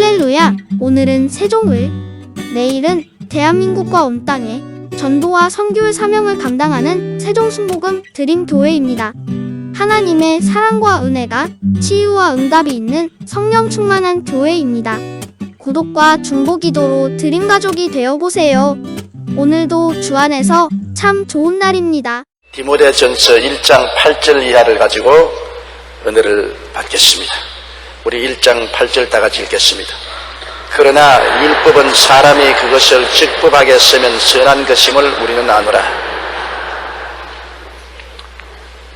할렐루야! 오늘은 세종을, 내일은 대한민국과 온 땅에 전도와 선교의 사명을 감당하는 세종순복음 드림교회입니다. 하나님의 사랑과 은혜가 치유와 응답이 있는 성령 충만한 교회입니다. 구독과 중보기도로 드림가족이 되어보세요. 오늘도 주 안에서 참 좋은 날입니다. 디모데전서 1장 8절 이하를 가지고 은혜를 받겠습니다. 우리 1장 8절 다 같이 읽겠습니다. 그러나 율법은 사람이 그것을 직법하게 쓰면 선한 것임을 우리는 아노라.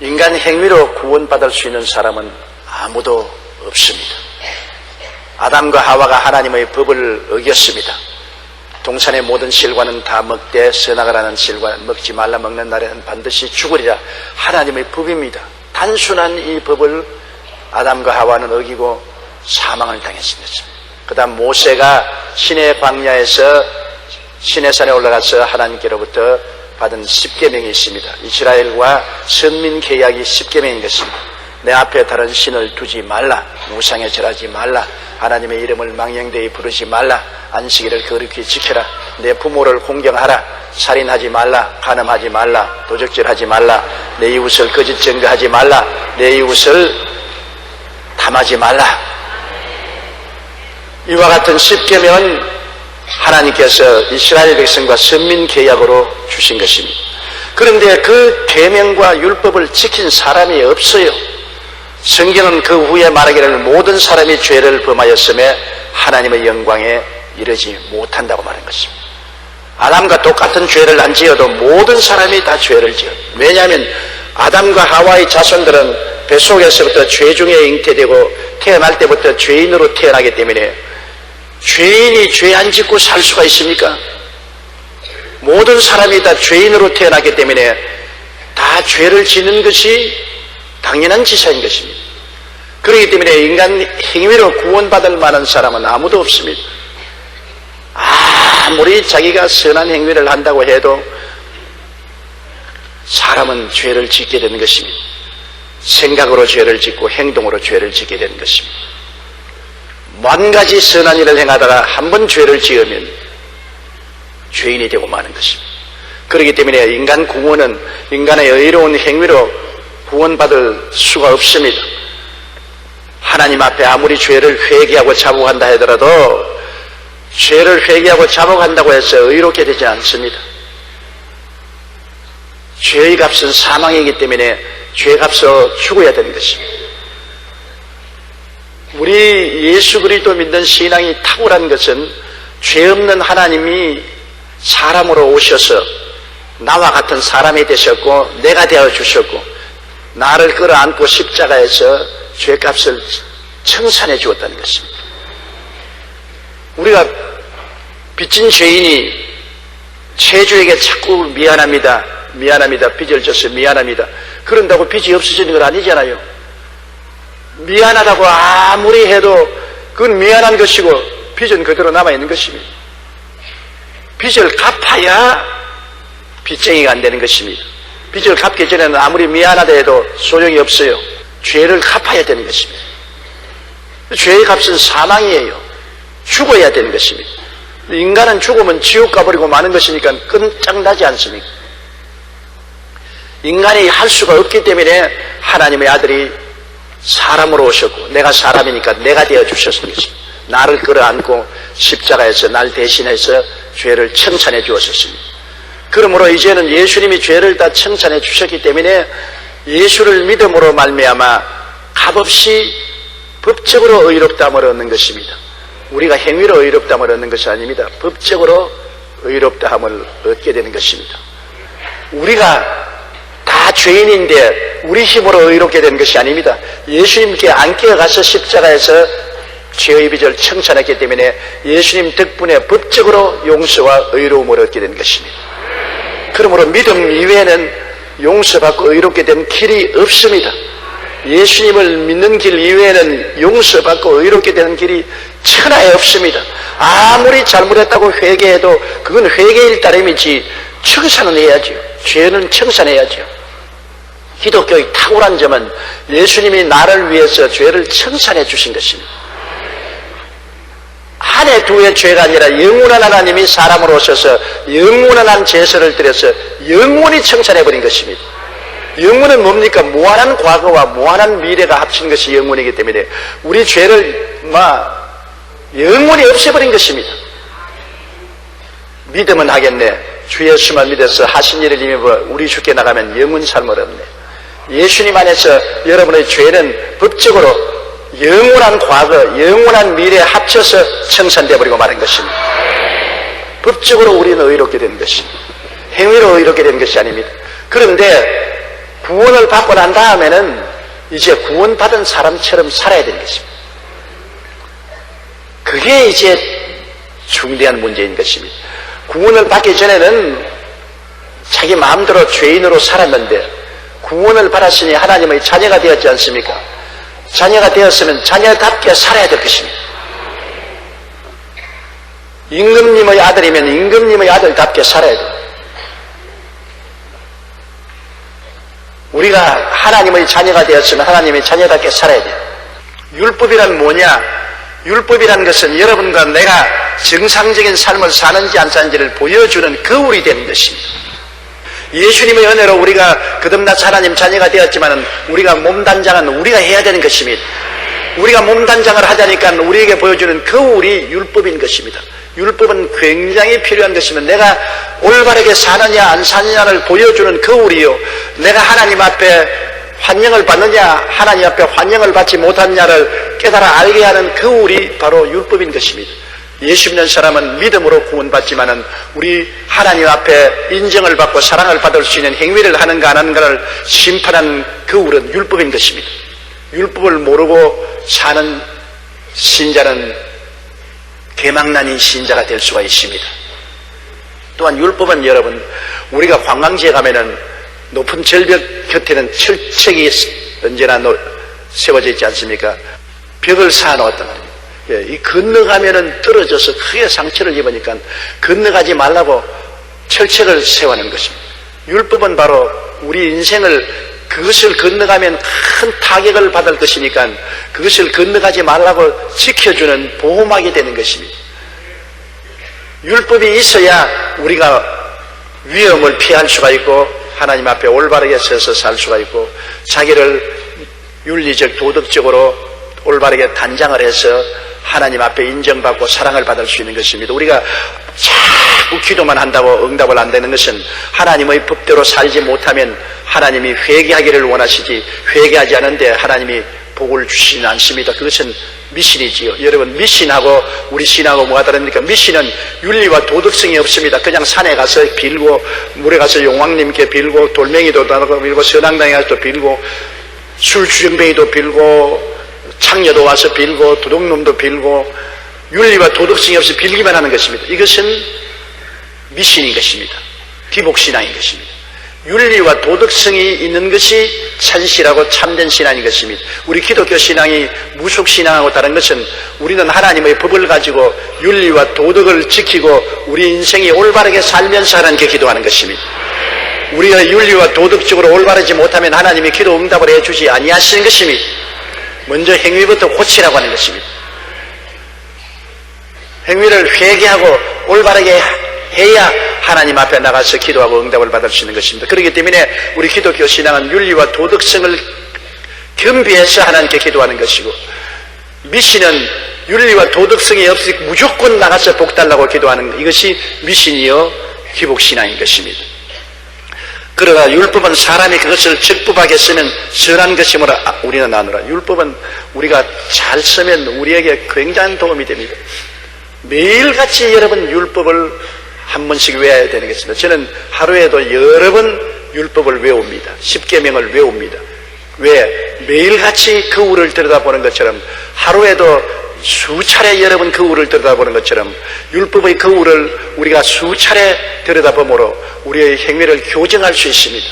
인간 행위로 구원받을 수 있는 사람은 아무도 없습니다. 아담과 하와가 하나님의 법을 어겼습니다. 동산의 모든 실과는 다 먹되 선악을 실과 먹지 말라. 먹는 날에는 반드시 죽으리라. 하나님의 법입니다. 단순한 이 법을 아담과 하와는 어기고 사망을 당했습니다. 그 다음 모세가 시내 광야에서 시내산에 올라가서 하나님께로부터 받은 10계명이 있습니다. 이스라엘과 선민 계약이 10계명인 것입니다. 내 앞에 다른 신을 두지 말라. 우상에 절하지 말라. 하나님의 이름을 망령되이 부르지 말라. 안식일을 거룩히 지켜라. 내 부모를 공경하라. 살인하지 말라. 간음하지 말라. 도적질하지 말라. 내 이웃을 거짓 증거하지 말라. 내 이웃을 탐하지 말라. 이와 같은 10계명은 하나님께서 이스라엘 백성과 선민 계약으로 주신 것입니다. 그런데 그 계명과 율법을 지킨 사람이 없어요. 성경은 그 후에 말하기를 모든 사람이 죄를 범하였음에 하나님의 영광에 이르지 못한다고 말한 것입니다. 아담과 똑같은 죄를 안 지어도 모든 사람이 다 죄를 지어요. 왜냐하면 아담과 하와의 자손들은 뱃속에서부터 죄 중에 잉태되고 태어날 때부터 죄인으로 태어나기 때문에 죄인이 죄 안 짓고 살 수가 있습니까? 모든 사람이 다 죄인으로 태어났기 때문에 다 죄를 짓는 것이 당연한 지사인 것입니다. 그렇기 때문에 인간 행위로 구원받을 만한 사람은 아무도 없습니다. 아무리 자기가 선한 행위를 한다고 해도 사람은 죄를 짓게 되는 것입니다. 생각으로 죄를 짓고 행동으로 죄를 짓게 되는 것입니다. 만 가지 선한 일을 행하다가 한 번 죄를 지으면 죄인이 되고 마는 것입니다. 그렇기 때문에 인간 구원은 인간의 의로운 행위로 구원받을 수가 없습니다. 하나님 앞에 아무리 죄를 회개하고 자복한다 하더라도 죄를 회개하고 자복한다고 해서 의롭게 되지 않습니다. 죄의 값은 사망이기 때문에 죄값으로 죽어야 되는 것입니다. 우리 예수 그리스도 믿는 신앙이 탁월한 것은 죄 없는 하나님이 사람으로 오셔서 나와 같은 사람이 되셨고 내가 되어 주셨고 나를 끌어안고 십자가에서 죄값을 청산해 주었다는 것입니다. 우리가 빚진 죄인이 죄주에게 자꾸 미안합니다. 빚을 져서 미안합니다. 그런다고 빚이 없어지는 건 아니잖아요. 미안하다고 아무리 해도 그건 미안한 것이고 빚은 그대로 남아있는 것입니다. 빚을 갚아야 빚쟁이가 안 되는 것입니다. 빚을 갚기 전에는 아무리 미안하다 해도 소용이 없어요. 죄를 갚아야 되는 것입니다. 죄의 값은 사망이에요. 죽어야 되는 것입니다. 인간은 죽으면 지옥 가버리고 마는 것이니까 끈짝나지 않습니까? 인간이 할 수가 없기 때문에 하나님의 아들이 사람으로 오셨고 내가 사람이니까 내가 되어 주셨습니다. 나를 끌어안고 십자가에서 날 대신해서 죄를 청산해 주었습니다. 그러므로 이제는 예수님이 죄를 다 청산해 주셨기 때문에 예수를 믿음으로 말미암아 값없이 법적으로 의롭다함을 얻는 것입니다. 우리가 행위로 의롭다함을 얻는 것이 아닙니다. 법적으로 의롭다함을 얻게 되는 것입니다. 우리가 다 죄인인데 우리 힘으로 의롭게 된 것이 아닙니다. 예수님께 안 깨어가서 십자가에서 죄의 빚을 청산했기 때문에 예수님 덕분에 법적으로 용서와 의로움을 얻게 된 것입니다. 그러므로 믿음 이외에는 용서받고 의롭게 된 길이 없습니다. 예수님을 믿는 길 이외에는 용서받고 의롭게 되는 길이 천하에 없습니다. 아무리 잘못했다고 회개해도 그건 회개일 따름이지 청산은 해야죠. 죄는 청산해야죠. 기독교의 탁월한 점은 예수님이 나를 위해서 죄를 청산해 주신 것입니다. 한 해 두 해 죄가 아니라 영원한 하나님이 사람으로 오셔서 영원한 제사를 드려서 영원히 청산해버린 것입니다. 영원은 뭡니까? 무한한 과거와 무한한 미래가 합친 것이 영원이기 때문에 우리 죄를 영원히 없애버린 것입니다. 믿으면 하겠네. 주 예수만 믿어서 하신 일을 힘입어 우리 주께 나가면 영원 삶을 얻네. 예수님 안에서 여러분의 죄는 법적으로 영원한 과거, 영원한 미래에 합쳐서 청산되어 버리고 마는 것입니다. 법적으로 우리는 의롭게 된 것입니다. 행위로 의롭게 된 것이 아닙니다. 그런데 구원을 받고 난 다음에는 이제 구원받은 사람처럼 살아야 되는 것입니다. 그게 이제 중대한 문제인 것입니다. 구원을 받기 전에는 자기 마음대로 죄인으로 살았는데 구원을 받았으니 하나님의 자녀가 되었지 않습니까? 자녀가 되었으면 자녀답게 살아야 될 것입니다. 임금님의 아들이면 임금님의 아들답게 살아야 돼요. 우리가 하나님의 자녀가 되었으면 하나님의 자녀답게 살아야 돼요. 율법이란 뭐냐? 율법이란 것은 여러분과 내가 정상적인 삶을 사는지 안 사는지를 보여주는 거울이 되는 것입니다. 예수님의 은혜로 우리가 거듭나서 하나님 자녀가 되었지만 우리가 몸단장은 우리가 해야 되는 것입니다. 우리가 몸단장을 하자니까 우리에게 보여주는 거울이 율법인 것입니다. 율법은 굉장히 필요한 것이면 내가 올바르게 사느냐 안 사느냐를 보여주는 거울이요, 내가 하나님 앞에 환영을 받느냐 하나님 앞에 환영을 받지 못하느냐를 깨달아 알게 하는 거울이 바로 율법인 것입니다. 예수 믿는 사람은 믿음으로 구원받지만은 우리 하나님 앞에 인정을 받고 사랑을 받을 수 있는 행위를 하는가 안 하는가를 심판하는 거울은 율법인 것입니다. 율법을 모르고 사는 신자는 개망난인 신자가 될 수가 있습니다. 또한 율법은 여러분, 우리가 관광지에 가면은 높은 절벽 곁에는 철책이 언제나 세워져 있지 않습니까? 벽을 쌓아놓았단 말이에요. 이 건너가면은 떨어져서 크게 상처를 입으니까 건너가지 말라고 철책을 세워놓은 것입니다. 율법은 바로 우리 인생을 그것을 건너가면 큰 타격을 받을 것이니까 그것을 건너가지 말라고 지켜주는 보호막이 되는 것입니다. 율법이 있어야 우리가 위험을 피할 수가 있고 하나님 앞에 올바르게 서서 살 수가 있고 자기를 윤리적 도덕적으로 올바르게 단장을 해서 하나님 앞에 인정받고 사랑을 받을 수 있는 것입니다. 우리가 자꾸 기도만 한다고 응답을 안 되는 것은 하나님의 법대로 살지 못하면 하나님이 회개하기를 원하시지 회개하지 않은데 하나님이 복을 주시지는 않습니다. 그것은 미신이지요. 여러분, 미신하고 우리 신하고 뭐가 다릅니까? 미신은 윤리와 도덕성이 없습니다. 그냥 산에 가서 빌고 물에 가서 용왕님께 빌고 돌멩이도 빌고 선앙당에 가서 빌고 술 주정뱅이도 빌고 창녀도 와서 빌고 도둑놈도 빌고 윤리와 도덕성이 없이 빌기만 하는 것입니다. 이것은 미신인 것입니다. 기복신앙인 것입니다. 윤리와 도덕성이 있는 것이 찬실하고 참된 신앙인 것입니다. 우리 기독교 신앙이 무속신앙하고 다른 것은 우리는 하나님의 법을 가지고 윤리와 도덕을 지키고 우리 인생이 올바르게 살면서 하나님께 기도하는 것입니다. 우리가 윤리와 도덕적으로 올바르지 못하면 하나님이 기도 응답을 해주지 아니하시는 것입니다. 먼저 행위부터 고치라고 하는 것입니다. 행위를 회개하고 올바르게 해야 하나님 앞에 나가서 기도하고 응답을 받을 수 있는 것입니다. 그렇기 때문에 우리 기독교 신앙은 윤리와 도덕성을 겸비해서 하나님께 기도하는 것이고, 미신은 윤리와 도덕성이 없이 무조건 나가서 복 달라고 기도하는 이것이 미신이요 기복신앙인 것입니다. 그러나 율법은 사람이 그것을 적법하게 쓰면 선한 것이므로 우리는 아노라. 율법은 우리가 잘 쓰면 우리에게 굉장한 도움이 됩니다. 매일같이 여러분 율법을 한 번씩 외워야 되는 것입니다. 저는 하루에도 여러 번 율법을 외웁니다. 10계명을 외웁니다. 왜? 매일같이 거울을 들여다보는 것처럼, 하루에도 수차례 여러분 거울을 들여다보는 것처럼 율법의 거울을 우리가 수차례 들여다보므로 우리의 행위를 교정할 수 있습니다.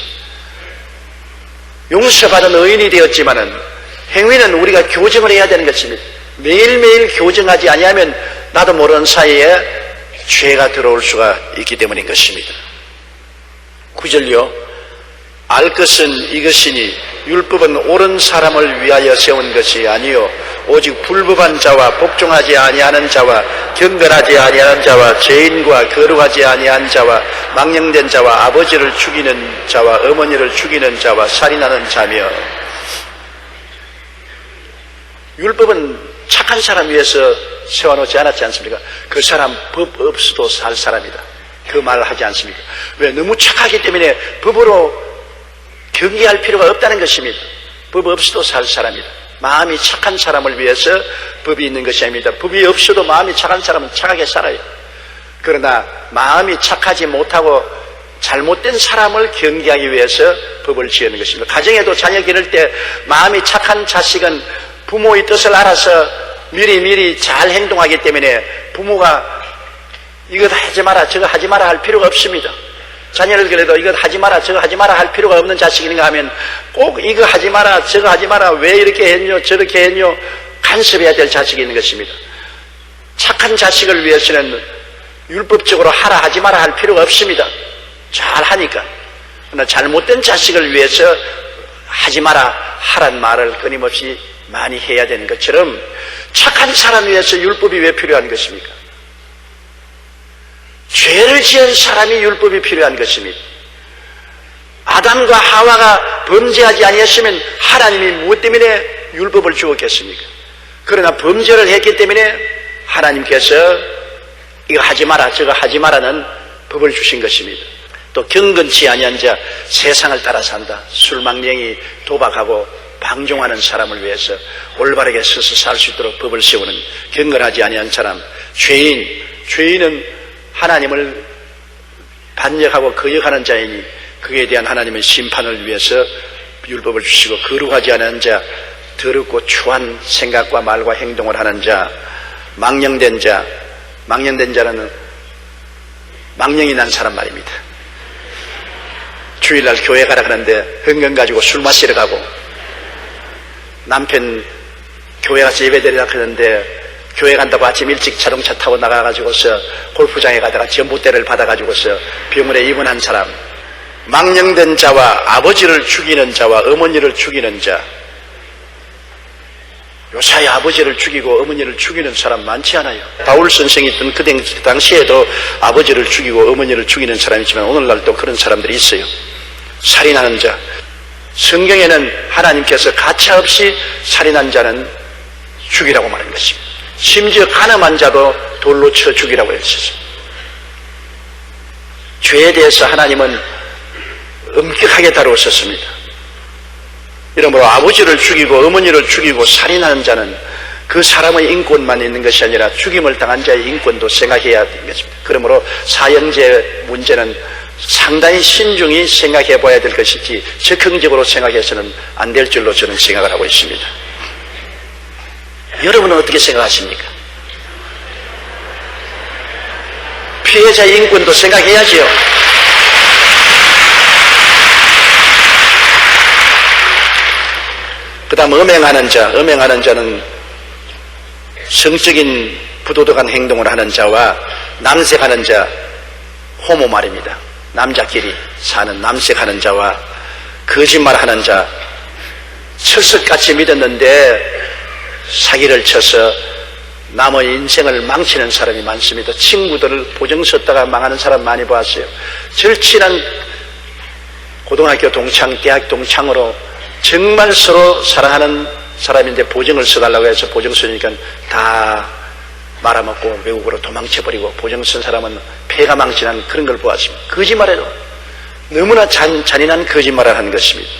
용서받은 의인이 되었지만은 행위는 우리가 교정을 해야 되는 것입니다. 매일매일 교정하지 아니하면 나도 모르는 사이에 죄가 들어올 수가 있기 때문인 것입니다. 9절요. 알 것은 이것이니 율법은 옳은 사람을 위하여 세운 것이 아니요 오직 불법한 자와 복종하지 아니하는 자와 경건하지 아니하는 자와 죄인과 거룩하지 아니한 자와 망령된 자와 아버지를 죽이는 자와 어머니를 죽이는 자와 살인하는 자며. 율법은 착한 사람 위해서 세워놓지 않았지 않습니까? 그 사람 법 없어도 살 사람이다, 그 말을 하지 않습니까? 왜? 너무 착하기 때문에 법으로 경계할 필요가 없다는 것입니다. 법 없어도 살 사람이다. 마음이 착한 사람을 위해서 법이 있는 것이 아닙니다. 법이 없어도 마음이 착한 사람은 착하게 살아요. 그러나 마음이 착하지 못하고 잘못된 사람을 경계하기 위해서 법을 지은 것입니다. 가정에도 자녀 기를 때 마음이 착한 자식은 부모의 뜻을 알아서 미리 잘 행동하기 때문에 부모가 이것 하지 마라 저거 하지 마라 할 필요가 없습니다. 자녀를 그래도 이것 하지 마라 저거 하지 마라 할 필요가 없는 자식인가 하면 꼭 이거 하지 마라 저거 하지 마라 왜 이렇게 했뇨 저렇게 했뇨 간섭해야 될 자식이 있는 것입니다. 착한 자식을 위해서는 율법적으로 하라 하지 마라 할 필요가 없습니다. 잘 하니까. 그러나 잘못된 자식을 위해서 하지 마라 하란 말을 끊임없이 많이 해야 되는 것처럼 착한 사람 위해서 율법이 왜 필요한 것입니까? 죄를 지은 사람이 율법이 필요한 것입니다. 아담과 하와가 범죄하지 아니했으면 하나님이 무엇 때문에 율법을 주었겠습니까? 그러나 범죄를 했기 때문에 하나님께서 이거 하지 마라 저거 하지 마라는 법을 주신 것입니다. 또 경건치 아니한 자, 세상을 따라 산다, 술망령이 도박하고 방종하는 사람을 위해서 올바르게 서서 살 수 있도록 법을 세우는 경건하지 아니한 사람, 죄인은 하나님을 반역하고 거역하는 자이니 그에 대한 하나님의 심판을 위해서 율법을 주시고, 거룩하지 않은 자, 더럽고 추한 생각과 말과 행동을 하는 자, 망령된 자는 망령이 난 사람 말입니다. 주일날 교회 가라 하는데 흥건 가지고 술 마시러 가고, 남편 교회 가서 예배 드리라 하는데 교회 간다고 아침 일찍 자동차 타고 나가가지고서 골프장에 가다가 전봇대를 받아가지고서 병원에 입원한 사람, 망령된 자와 아버지를 죽이는 자와 어머니를 죽이는 자. 요사이 아버지를 죽이고 어머니를 죽이는 사람 많지 않아요. 바울 선생이 있던 그 당시에도 아버지를 죽이고 어머니를 죽이는 사람이 있지만 오늘날도 그런 사람들이 있어요. 살인하는 자. 성경에는 하나님께서 가차없이 살인한 자는 죽이라고 말한 것입니다. 심지어 간음한 자도 돌로 쳐 죽이라고 했었습니다. 죄에 대해서 하나님은 엄격하게 다루었습니다. 이러므로 아버지를 죽이고 어머니를 죽이고 살인하는 자는 그 사람의 인권만 있는 것이 아니라 죽임을 당한 자의 인권도 생각해야 되는 것입니다. 그러므로 사형제 문제는 상당히 신중히 생각해 봐야 될 것이지 적극적으로 생각해서는 안 될 줄로 저는 생각을 하고 있습니다. 여러분은 어떻게 생각하십니까? 피해자의 인권도 생각해야지요. 그 다음 음행하는 자는 성적인 부도덕한 행동을 하는 자와 남색하는 자, 호모 말입니다. 남자끼리 사는 남색하는 자와 거짓말하는 자, 철석같이 믿었는데 사기를 쳐서 남의 인생을 망치는 사람이 많습니다. 친구들을 보증 썼다가 망하는 사람 많이 보았어요. 절친한 고등학교 동창, 대학 동창으로 정말 서로 사랑하는 사람인데 보증을 써달라고 해서 보증 쓰니까 다 말아먹고 외국으로 도망쳐버리고, 보증 쓴 사람은 폐가 망신한 그런 걸 보았습니다. 거짓말해도 너무나 잔인한 거짓말을 하는 것입니다.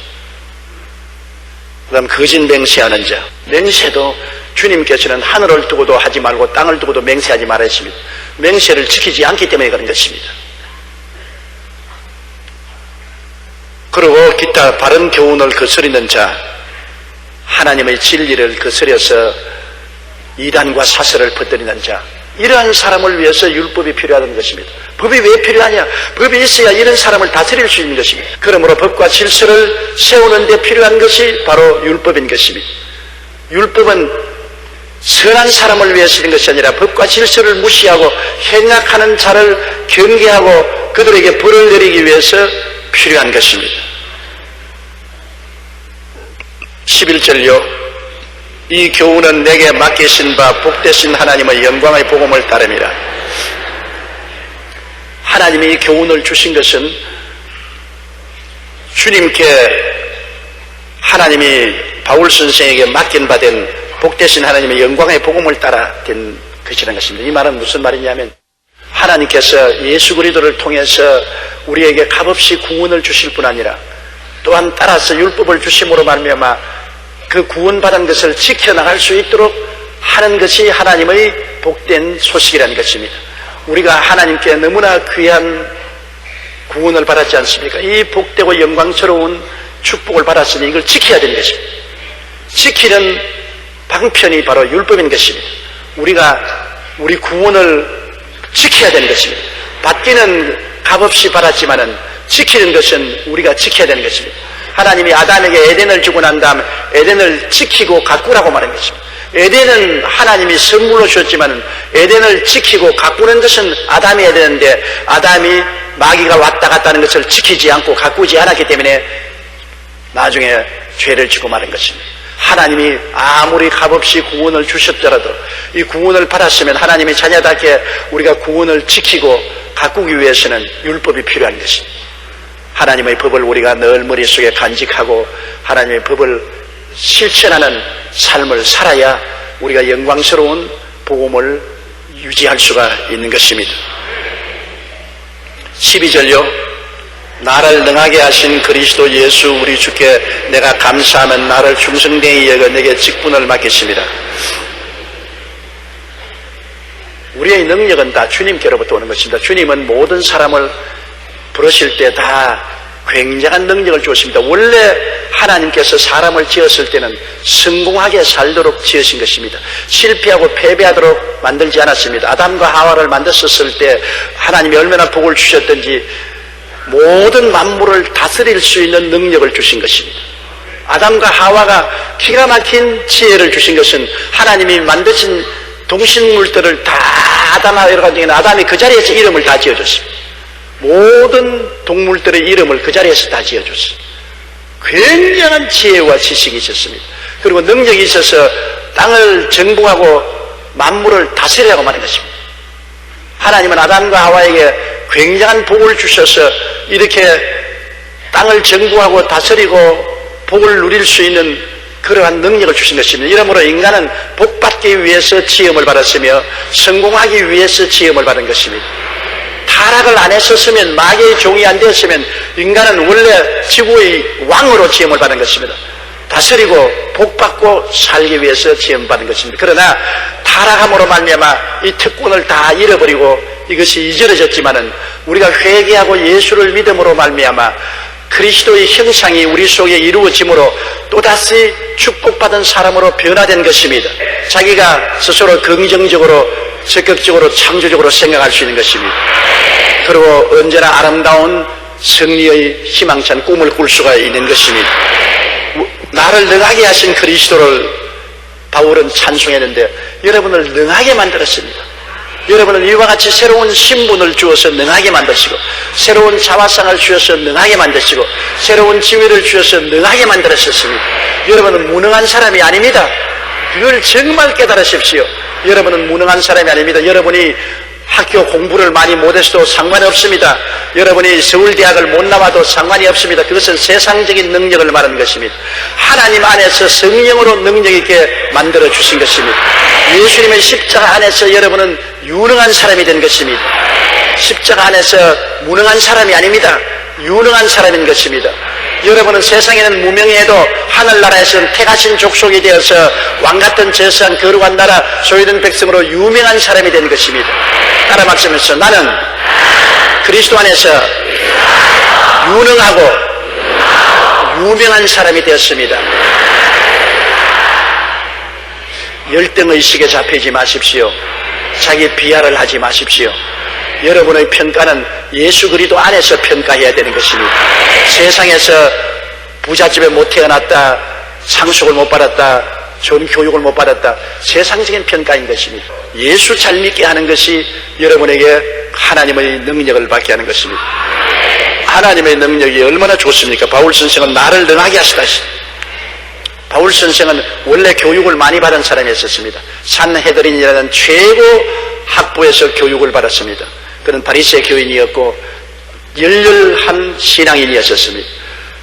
그 다음 거짓 맹세하는 자. 맹세도 주님께서는 하늘을 두고도 하지 말고 땅을 두고도 맹세하지 말아 했습니다. 맹세를 지키지 않기 때문에 그런 것입니다. 그리고 기타 바른 교훈을 거스리는 자, 하나님의 진리를 거스려서 이단과 사설을 퍼뜨리는 자, 이러한 사람을 위해서 율법이 필요하다는 것입니다. 법이 왜 필요하냐? 법이 있어야 이런 사람을 다스릴 수 있는 것입니다. 그러므로 법과 질서를 세우는 데 필요한 것이 바로 율법인 것입니다. 율법은 선한 사람을 위해 쓰는 것이 아니라 법과 질서를 무시하고 행악하는 자를 경계하고 그들에게 벌을 내리기 위해서 필요한 것입니다. 11절요. 이 교훈은 내게 맡기신 바 복되신 하나님의 영광의 복음을 따름이라. 하나님이 이 교훈을 주신 것은 주님께 하나님이 바울 선생에게 맡긴 바 된 복되신 하나님의 영광의 복음을 따라 된 것이라는 것입니다. 이 말은 무슨 말이냐면 하나님께서 예수 그리스도를 통해서 우리에게 값없이 구원을 주실 뿐 아니라 또한 따라서 율법을 주심으로 말미암아 그 구원받은 것을 지켜나갈 수 있도록 하는 것이 하나님의 복된 소식이라는 것입니다. 우리가 하나님께 너무나 귀한 구원을 받았지 않습니까? 이 복되고 영광스러운 축복을 받았으니 이걸 지켜야 되는 것입니다. 지키는 방편이 바로 율법인 것입니다. 우리가 우리 구원을 지켜야 되는 것입니다. 받기는 값없이 받았지만은 지키는 것은 우리가 지켜야 되는 것입니다. 하나님이 아담에게 에덴을 주고 난 다음 에덴을 지키고 가꾸라고 말한 것입니다. 에덴은 하나님이 선물로 주셨지만 에덴을 지키고 가꾸는 것은 아담이 해야 되는데 아담이 마귀가 왔다 갔다 하는 것을 지키지 않고 가꾸지 않았기 때문에 나중에 죄를 지고 마는 것입니다. 하나님이 아무리 값없이 구원을 주셨더라도 이 구원을 받았으면 하나님의 자녀답게 우리가 구원을 지키고 가꾸기 위해서는 율법이 필요한 것입니다. 하나님의 법을 우리가 늘 머릿속에 간직하고 하나님의 법을 실천하는 삶을 살아야 우리가 영광스러운 복음을 유지할 수가 있는 것입니다. 12절요. 나를 능하게 하신 그리스도 예수 우리 주께 내가 감사하면 나를 충성되이 여겨 내게 직분을 맡기십니다. 우리의 능력은 다 주님께로부터 오는 것입니다. 주님은 모든 사람을 부르실 때 다 굉장한 능력을 주었습니다. 원래 하나님께서 사람을 지었을 때는 성공하게 살도록 지으신 것입니다. 실패하고 패배하도록 만들지 않았습니다. 아담과 하와를 만들었을 때 하나님이 얼마나 복을 주셨던지 모든 만물을 다스릴 수 있는 능력을 주신 것입니다. 아담과 하와가 기가 막힌 지혜를 주신 것은 하나님이 만드신 동식물들을 다 아담과 여러 가지 아담이 그 자리에서 이름을 다 지어줬습니다. 모든 동물들의 이름을 그 자리에서 다 지어줬어요. 굉장한 지혜와 지식이 있었습니다. 그리고 능력이 있어서 땅을 정복하고 만물을 다스리라고 말한 것입니다. 하나님은 아담과 하와에게 굉장한 복을 주셔서 이렇게 땅을 정복하고 다스리고 복을 누릴 수 있는 그러한 능력을 주신 것입니다. 이러므로 인간은 복받기 위해서 지음을 받았으며 성공하기 위해서 지음을 받은 것입니다. 타락을 안 했었으면 마귀의 종이 안 되었으면 인간은 원래 지구의 왕으로 지음을 받은 것입니다. 다스리고 복받고 살기 위해서 지음받은 것입니다. 그러나 타락함으로 말미암아 이 특권을 다 잃어버리고 이것이 잊어졌지만은 우리가 회개하고 예수를 믿음으로 말미암아 그리스도의 형상이 우리 속에 이루어짐으로 또다시 축복받은 사람으로 변화된 것입니다. 자기가 스스로 긍정적으로 적극적으로 창조적으로 생각할 수 있는 것입니다. 그리고 언제나 아름다운 승리의 희망찬 꿈을 꿀 수가 있는 것입니다. 나를 능하게 하신 그리스도를 바울은 찬송했는데 여러분을 능하게 만들었습니다. 여러분은 이와 같이 새로운 신분을 주어서 능하게 만드시고 새로운 자화상을 주어서 능하게 만드시고 새로운 지위를 주어서 능하게 만들었습니다. 여러분은 무능한 사람이 아닙니다. 그걸 정말 깨달으십시오. 여러분은 무능한 사람이 아닙니다. 여러분이 학교 공부를 많이 못해서도 상관이 없습니다. 여러분이 서울대학을 못 나와도 상관이 없습니다. 그것은 세상적인 능력을 말하는 것입니다. 하나님 안에서 성령으로 능력 있게 만들어 주신 것입니다. 예수님의 십자가 안에서 여러분은 유능한 사람이 된 것입니다. 십자가 안에서 무능한 사람이 아닙니다. 유능한 사람인 것입니다. 여러분은 세상에는 무명해도 하늘나라에서는 택하신 족속이 되어서 왕같은 제사한 거룩한 나라 소유된 백성으로 유명한 사람이 된 것입니다. 따라 말씀하면서 나는 그리스도 안에서 유능하고 유명한 사람이 되었습니다. 열등의식에 잡히지 마십시오. 자기 비하를 하지 마십시오. 여러분의 평가는 예수 그리스도 안에서 평가해야 되는 것입니다. 세상에서 부잣집에 못 태어났다, 상속을 못 받았다, 좋은 교육을 못 받았다, 세상적인 평가인 것입니다. 예수 잘 믿게 하는 것이 여러분에게 하나님의 능력을 받게 하는 것입니다. 하나님의 능력이 얼마나 좋습니까? 바울 선생은 나를 능하게 하시다. 바울 선생은 원래 교육을 많이 받은 사람이었습니다. 산헤드린이라는 최고 학부에서 교육을 받았습니다. 그는 바리새 교인이었고 열렬한 신앙인이었습니다.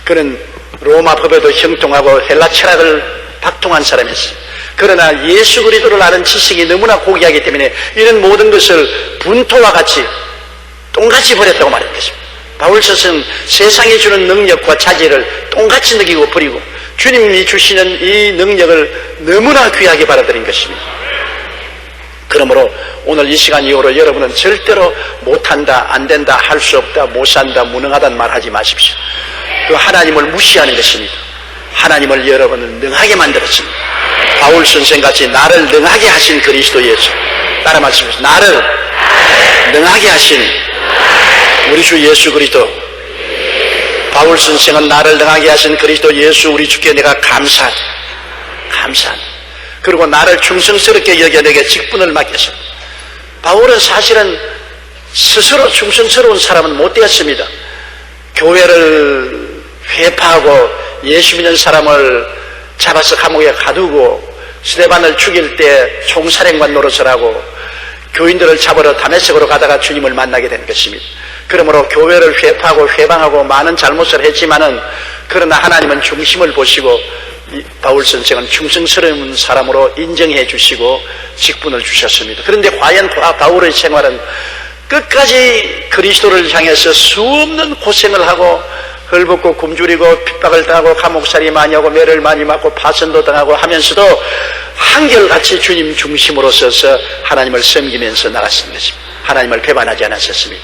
그는 로마 법에도 형통하고 헬라 철학을 박통한 사람이었습니다. 그러나 예수 그리스도를 아는 지식이 너무나 고귀하기 때문에 이런 모든 것을 분토와 같이 똥같이 버렸다고 말하는 것입니다. 바울 선생은 세상이 주는 능력과 자질을 똥같이 느끼고 버리고 주님이 주시는 이 능력을 너무나 귀하게 받아들인 것입니다. 그러므로 오늘 이 시간 이후로 여러분은 절대로 못한다, 안된다, 할 수 없다, 못산다, 무능하다는 말 하지 마십시오. 그 하나님을 무시하는 것입니다. 하나님을 여러분은 능하게 만들었습니다. 바울 선생같이 나를 능하게 하신 그리스도 예수, 따라 말씀하십시오. 나를 능하게 하신 우리 주 예수 그리스도. 바울 선생은 나를 능하게 하신 그리스도 예수 우리 주께 내가 감사하다. 그리고 나를 충성스럽게 여겨 내게 직분을 맡겼어. 바울은 사실은 스스로 충성스러운 사람은 못 되었습니다. 교회를 회파하고 예수 믿는 사람을 잡아서 감옥에 가두고 스데반을 죽일 때 총사령관 노릇을 하고 교인들을 잡으러 다메섹으로 가다가 주님을 만나게 된 것입니다. 그러므로 교회를 회파하고 회방하고 많은 잘못을 했지만은 그러나 하나님은 중심을 보시고 바울 선생은 충성스러운 사람으로 인정해 주시고 직분을 주셨습니다. 그런데 과연 바울의 생활은 끝까지 그리스도를 향해서 수없는 고생을 하고 헐벗고 굶주리고 핍박을 당하고 감옥살이 많이 하고 매를 많이 맞고 파선도 당하고 하면서도 한결같이 주님 중심으로 서서 하나님을 섬기면서 나갔던 것입니다. 하나님을 배반하지 않았었습니다.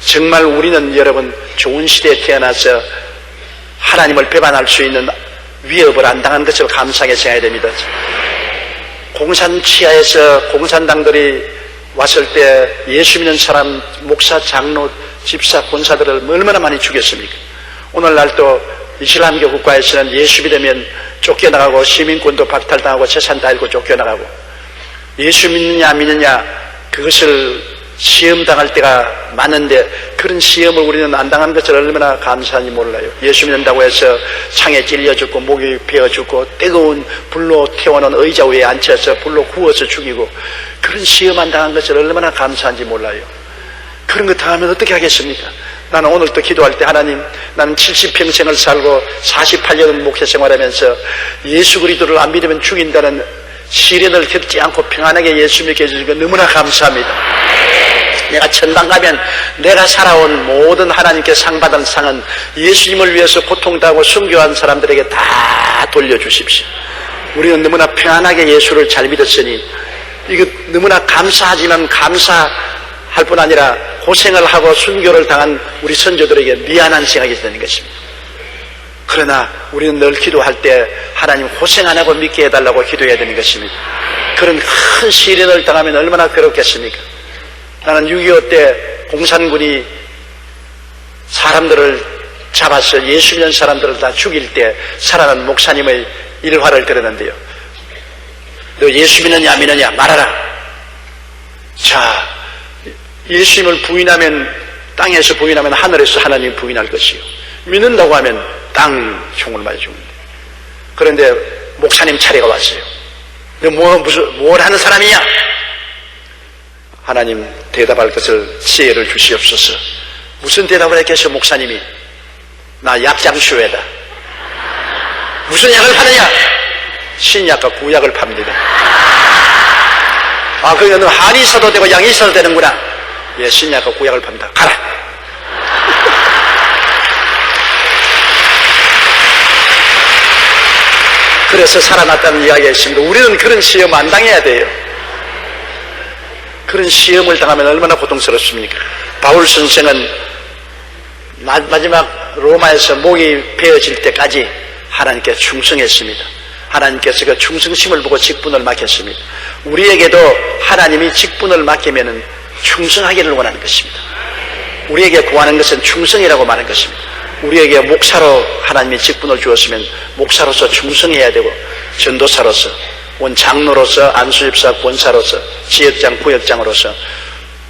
정말 우리는 여러분 좋은 시대에 태어나서 하나님을 배반할 수 있는 위협을 안 당한 것을 감사하게 생각해야 됩니다. 공산 치하에서 공산당들이 왔을 때 예수 믿는 사람, 목사, 장로, 집사, 권사들을 얼마나 많이 죽였습니까? 오늘날도 이슬람교 국가에서는 예수 믿으면 쫓겨나가고 시민권도 박탈당하고 재산 다 잃고 쫓겨나가고 예수 믿느냐 안 믿느냐 그것을 시험당할 때가 많은데 그런 시험을 우리는 안 당한 것을 얼마나 감사한지 몰라요. 예수 믿는다고 해서 창에 찔려 죽고 목이 베어 죽고 뜨거운 불로 태워놓은 의자 위에 앉혀서 불로 구워서 죽이고 그런 시험 안 당한 것을 얼마나 감사한지 몰라요. 그런 거 당하면 어떻게 하겠습니까? 나는 오늘도 기도할 때 하나님 나는 70평생을 살고 48년을 목회 생활하면서 예수 그리스도를 안 믿으면 죽인다는 시련을 겪지 않고 평안하게 예수 믿게 해주시고 너무나 감사합니다. 내가 천당 가면 내가 살아온 모든 하나님께 상 받은 상은 예수님을 위해서 고통당하고 순교한 사람들에게 다 돌려주십시오. 우리는 너무나 평안하게 예수를 잘 믿었으니 이거 너무나 감사하지만 감사할 뿐 아니라 고생을 하고 순교를 당한 우리 선조들에게 미안한 생각이 드는 것입니다. 그러나 우리는 늘 기도할 때 하나님 고생 안 하고 믿게 해달라고 기도해야 되는 것입니다. 그런 큰 시련을 당하면 얼마나 괴롭겠습니까? 나는 6.25 때 공산군이 사람들을 잡아서 예수 믿는 사람들을 다 죽일 때 살아난 목사님의 일화를 들었는데요. 너 예수 믿느냐 안 믿느냐 말하라. 자, 예수님을 부인하면 땅에서 부인하면 하늘에서 하나님 부인할 것이요. 믿는다고 하면 땅 총을 맞아 죽는다. 그런데 목사님 차례가 왔어요. 너 뭘 하는 사람이냐? 하나님 대답할 것을 지혜를 주시옵소서. 무슨 대답을 했겠어요? 목사님이 나 약장쇼에다. 무슨 약을 파느냐? 신약과 구약을 팝니다. 아, 그러니까 너 한이 사도 되고 양이 사도 되는구나. 예, 신약과 구약을 팝니다. 가라. 그래서 살아났다는 이야기가 있습니다. 우리는 그런 시험 안 당해야 돼요. 그런 시험을 당하면 얼마나 고통스럽습니까? 바울 선생은 마지막 로마에서 목이 베어질 때까지 하나님께 충성했습니다. 하나님께서 그 충성심을 보고 직분을 맡겼습니다. 우리에게도 하나님이 직분을 맡기면 충성하기를 원하는 것입니다. 우리에게 구하는 것은 충성이라고 말하는 것입니다. 우리에게 목사로 하나님이 직분을 주었으면 목사로서 충성해야 되고 전도사로서 원장로로서 안수집사 권사로서 지역장 구역장으로서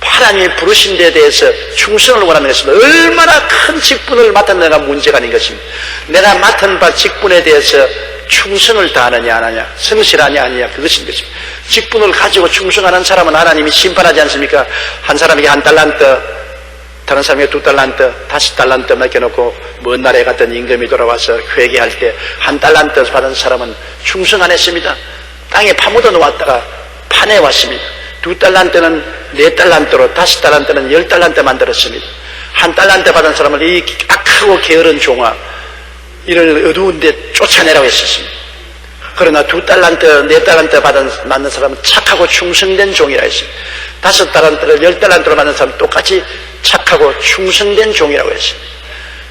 하나님이 부르신 데에 대해서 충성을 원하는 것입니다. 얼마나 큰 직분을 맡았느냐가 문제가 아닌 것입니다. 내가 맡은 바 직분에 대해서 충성을 다하느냐 안 하냐, 성실하냐 아니냐, 그것인 것입니다. 직분을 가지고 충성하는 사람은 하나님이 심판하지 않습니까? 한 사람에게 1달란트, 다른 사람에게 2달란트, 5달란트 맡겨놓고 먼 나라에 갔던 임금이 돌아와서 회개할 때 1달란트 받은 사람은 충성 안 했습니다. 땅에 파묻어 놓았다가 판에 왔습니다. 2달란트는 4달란트로, 5달란트는 10달란트 만들었습니다. 1달란트 받은 사람을 이 악하고 게으른 종아, 이를 어두운 데 쫓아내라고 했었습니다. 그러나 2달란트, 4달란트 받는 사람은 착하고 충성된 종이라 했습니다. 5달란트를 10달란트로 받는 사람은 똑같이 착하고 충성된 종이라고 했습니다.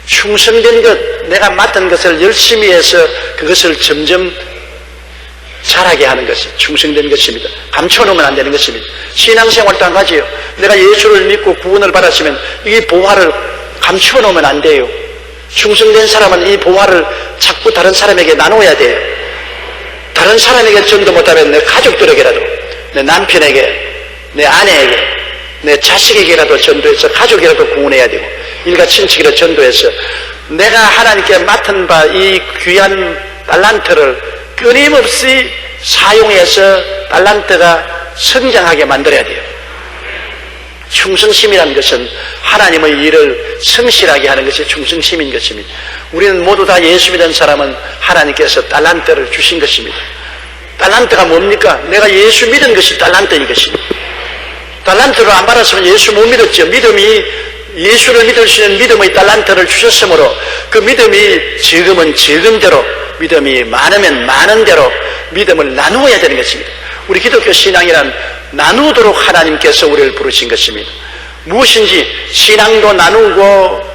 충성된 것, 내가 맡은 것을 열심히 해서 그것을 점점 잘하게 하는 것이 충성된 것입니다. 감춰놓으면 안 되는 것입니다. 신앙생활도 한 가지요. 내가 예수를 믿고 구원을 받았으면 이 보화를 감춰놓으면 안 돼요. 충성된 사람은 이 보화를 자꾸 다른 사람에게 나눠야 돼요. 다른 사람에게 전도 못하면 내 가족들에게라도, 내 남편에게, 내 아내에게, 내 자식에게라도 전도해서 가족이라도 구원해야 되고, 일가 친척이라도 전도해서 내가 하나님께 맡은 바 이 귀한 달란트를 끊임없이 사용해서 달란트가 성장하게 만들어야 돼요. 충성심이라는 것은 하나님의 일을 성실하게 하는 것이 충성심인 것입니다. 우리는 모두 다 예수 믿는 사람은 하나님께서 달란트를 주신 것입니다. 달란트가 뭡니까? 내가 예수 믿은 것이 달란트인 것입니다. 달란트를 안 받았으면 예수 못 믿었죠. 믿음이, 예수를 믿을 수 있는 믿음의 달란트를 주셨으므로 그 믿음이 적으면 적은 대로, 믿음이 많으면 많은 대로 믿음을 나누어야 되는 것입니다. 우리 기독교 신앙이란 나누도록 하나님께서 우리를 부르신 것입니다. 무엇인지 신앙도 나누고,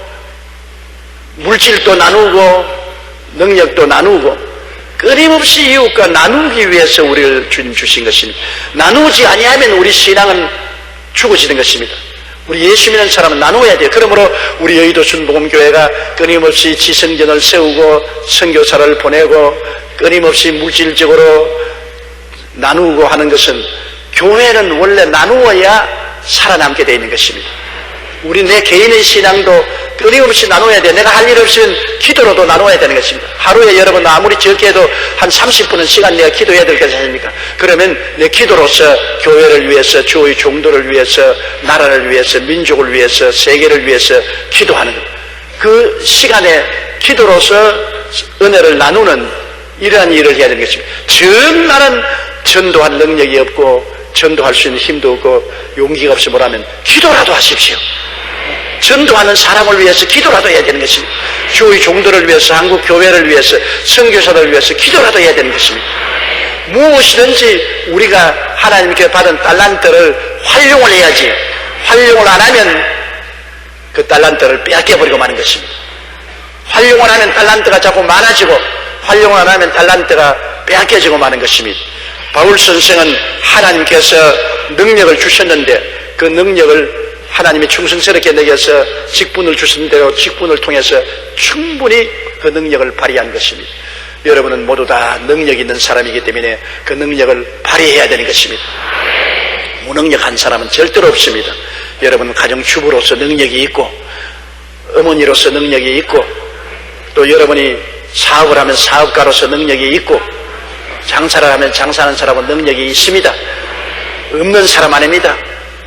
물질도 나누고, 능력도 나누고, 끊임없이 이웃과 나누기 위해서 우리를 주님 주신 것입니다. 나누지 아니하면 우리 신앙은 죽어지는 것입니다. 우리 예수 믿는 사람은 나누어야 돼요. 그러므로 우리 여의도 순복음교회가 끊임없이 지성전을 세우고 선교사를 보내고 끊임없이 물질적으로 나누고 하는 것은, 교회는 원래 나누어야 살아남게 되어 있는 것입니다. 우리 내 개인의 신앙도 끊임없이 나눠야 돼. 내가 할 일 없으면 기도로도 나눠야 되는 것입니다. 하루에 여러분 아무리 적게 해도 한 30분은 시간 내가 기도해야 될 것이 아닙니까? 그러면 내 기도로서 교회를 위해서, 주의 종도를 위해서, 나라를 위해서, 민족을 위해서, 세계를 위해서 기도하는 것. 그 시간에 기도로서 은혜를 나누는 이러한 일을 해야 되는 것입니다. 정말은 전도할 능력이 없고 전도할 수 있는 힘도 없고 용기가 없이 뭐라면 기도라도 하십시오. 전도하는 사람을 위해서 기도라도 해야 되는 것입니다. 주의 종들을 위해서, 한국 교회를 위해서, 선교사들을 위해서 기도라도 해야 되는 것입니다. 무엇이든지 우리가 하나님께 받은 달란트를 활용을 해야지, 활용을 안 하면 그 달란트를 빼앗겨버리고 마는 것입니다. 활용을 하면 달란트가 자꾸 많아지고, 활용을 안 하면 달란트가 빼앗겨지고 마는 것입니다. 바울 선생은 하나님께서 능력을 주셨는데 그 능력을 하나님이 충성스럽게 내게서 직분을 주신 대로 직분을 통해서 충분히 그 능력을 발휘한 것입니다. 여러분은 모두 다 능력 있는 사람이기 때문에 그 능력을 발휘해야 되는 것입니다. 무능력한 사람은 절대로 없습니다. 여러분 가정주부로서 능력이 있고, 어머니로서 능력이 있고, 또 여러분이 사업을 하면 사업가로서 능력이 있고, 장사를 하면 장사하는 사람은 능력이 있습니다. 없는 사람 아닙니다.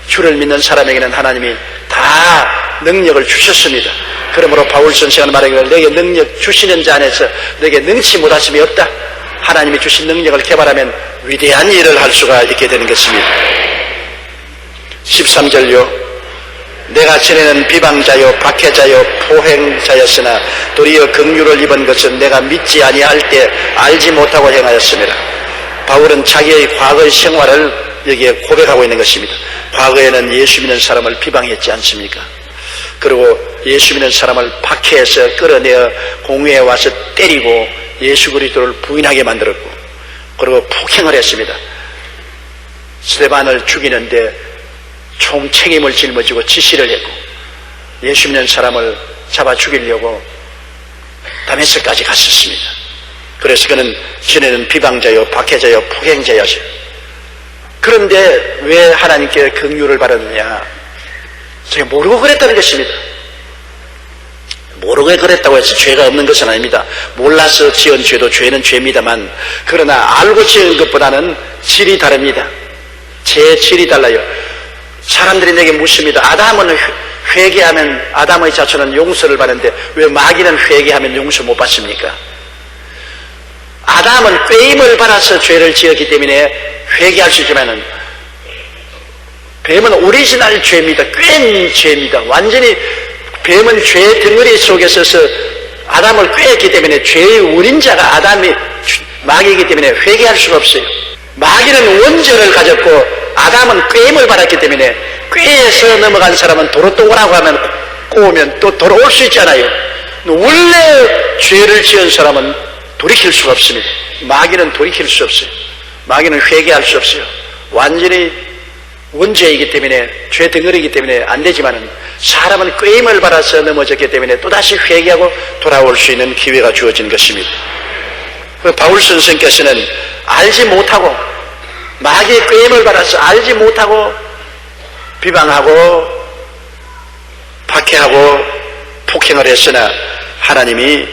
주를 믿는 사람에게는 하나님이 다 능력을 주셨습니다. 그러므로 바울 선생은 말하기를 내게 능력 주시는 자 안에서 내게 능치 못하심이 없다. 하나님이 주신 능력을 개발하면 위대한 일을 할 수가 있게 되는 것입니다. 13절요. 내가 전에는 비방자요 박해자요 포행자였으나 도리어 긍휼을 입은 것은 내가 믿지 아니할 때 알지 못하고 행하였습니다. 바울은 자기의 과거의 생활을 여기에 고백하고 있는 것입니다. 과거에는 예수 믿는 사람을 비방했지 않습니까? 그리고 예수 믿는 사람을 박해해서 끌어내어 공회에 와서 때리고 예수 그리스도를 부인하게 만들었고, 그리고 폭행을 했습니다. 스데반을 죽이는데 총 책임을 짊어지고 지시를 했고, 예수 믿는 사람을 잡아 죽이려고 다메섹까지 갔었습니다. 그래서 그는 전에는 비방자요 박해자요 폭행자였어요. 그런데 왜 하나님께 긍휼을 받았느냐? 제가 모르고 그랬다는 것입니다. 모르게 그랬다고 해서 죄가 없는 것은 아닙니다. 몰라서 지은 죄도 죄는 죄입니다만, 그러나 알고 지은 것보다는 질이 다릅니다. 제 질이 달라요. 사람들이 내게 묻습니다. 아담은 회개하면, 아담의 자손은 용서를 받는데 왜 마귀는 회개하면 용서 못 받습니까? 아담은 꾀임을 받아서 죄를 지었기 때문에 회개할 수 있지만은, 뱀은 오리지널 죄입니다. 꾀인 죄입니다. 완전히 뱀은 죄 덩어리 속에 서서 아담을 꾀했기 때문에 죄의 원인자가 마귀이기 때문에 회개할 수가 없어요. 마귀는 원죄를 가졌고 아담은 꾀임을 받았기 때문에, 꾀에서 넘어간 사람은 도로 또 오라고 하면 꼬우면 또 돌아올 수 있잖아요. 원래 죄를 지은 사람은 돌이킬 수가 없습니다. 마귀는 돌이킬 수 없어요. 마귀는 회개할 수 없어요. 완전히 원죄이기 때문에, 죄 덩어리이기 때문에 안 되지만은, 사람은 꾀임을 받아서 넘어졌기 때문에 또다시 회개하고 돌아올 수 있는 기회가 주어진 것입니다. 바울 선생께서는 알지 못하고, 마귀의 꾀임을 받아서 알지 못하고 비방하고 박해하고 폭행을 했으나 하나님이